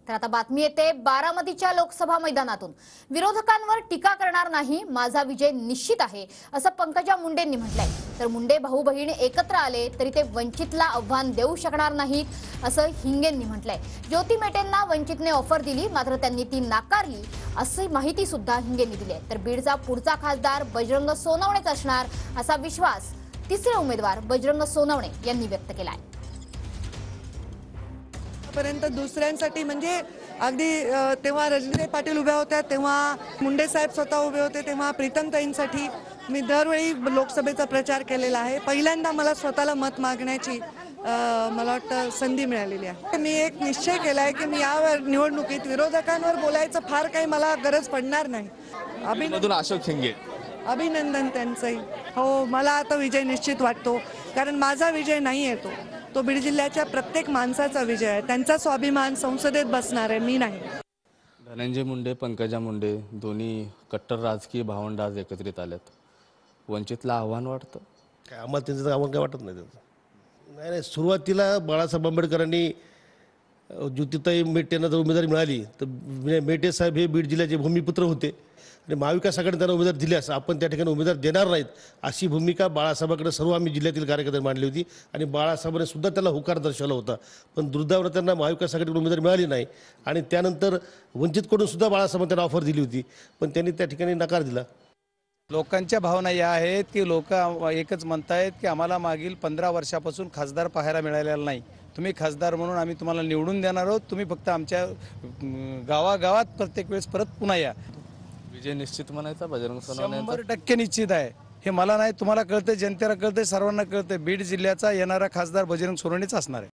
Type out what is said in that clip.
तर आता बातमी येते बारामतीच्या लोकसभा मैदानातून। विरोधकांवर टीका करणार नाही, माझा विजय निश्चित आहे असं पंकजा मुंडेंनी म्हटलंय। तर मुंडे भाऊ बहीण एकत्र आले तरी ते वंचितला आव्हान देऊ शकणार नाहीत असं हिंगेंनी म्हटलंय। ज्योती मेटेंना वंचितने ऑफर दिली, मात्र त्यांनी ती नाकारली अशी माहिती सुद्धा हिंगेंनी दिली आहे। तर बीडचा पुढचा खासदार बजरंग सोनवणेच असणार असा विश्वास तिसरे उमेदवार बजरंग सोनवणे यांनी व्यक्त केलाय। पर्यंत दुसऱ्यांसाठी म्हणजे अगदी तेव्हा रजनीताई पाटील उभ्या होत्या, तेव्हा मुंडे साहेब स्वतः उभे होते, तेव्हा प्रीतमताईंसाठी मी दरवेळी लोकसभेचा प्रचार केलेला आहे। पहिल्यांदा मला स्वतःला मत मागण्याची मला वाटतं संधी मिळालेली आहे। मी एक निश्चय केला आहे की मी या निवडणुकीत विरोधकांवर बोलायचं फार काही मला गरज पडणार नाही। अभिनंदन त्यांचंही। हो, मला आता विजय निश्चित वाटतो, कारण माझा विजय नाही आहे तो बीड जिल्ह्याच्या प्रत्येक माणसाचा विजय आहे। त्यांचा स्वाभिमान संसदेत बसणार आहे, मी नाही। धनंजय मुंडे, पंकजा मुंडे दोन्ही कट्टर राजकीय भावंड आज एकत्रित आलेत। वंचितला आव्हान वाटतं काय? आम्हाला त्यांचं आव्हान काय वाटत नाही। नाही, सुरुवातीला बाळासाहेब आंबेडकरांनी ज्योतिताई मेटेंना जर उमेदवारी मिळाली तर मेटे साहेब हे बीड जिल्ह्याचे भूमिपुत्र होते आणि महाविकास आघाडीने त्यांना उमेदवार दिल्यास आपण त्या ठिकाणी उमेदवार देणार नाहीत अशी भूमिका बाळासाहेबांकडे सर्व आम्ही जिल्ह्यातील कार्यकर्त्यांनी मांडली होती आणि बाळासाहेबांनी सुद्धा त्याला होकार दर्शवला होता। पण दुर्दैवाने त्यांना महाविकास आघाडीकडून उमेदवारी मिळाली नाही आणि त्यानंतर वंचितकडून सुद्धा बाळासाहेबांनी त्यांना ऑफर दिली होती, पण त्यांनी त्या ठिकाणी नकार दिला। लोकांच्या भावना या आहेत की लोक एकच म्हणतायत की आम्हाला मागील 15 वर्षापासून खासदार पाहायला मिळालेला नाही। तुम्ही खासदार म्हणून आम्ही तुम्हाला निवडून देणार आहोत, तुम्ही फक्त आमच्या गावागावात प्रत्येक वेळेस परत पुन्हा या। विजय निश्चित म्हणायचा बजरंग सोनवणे 100% निश्चित आहे। हे मला नाही, तुम्हाला कळतंय, जनतेला कळतंय, सर्वांना कळतंय। बीड जिल्ह्याचा येणारा खासदार बजरंग सोनवणेच असणार आहे।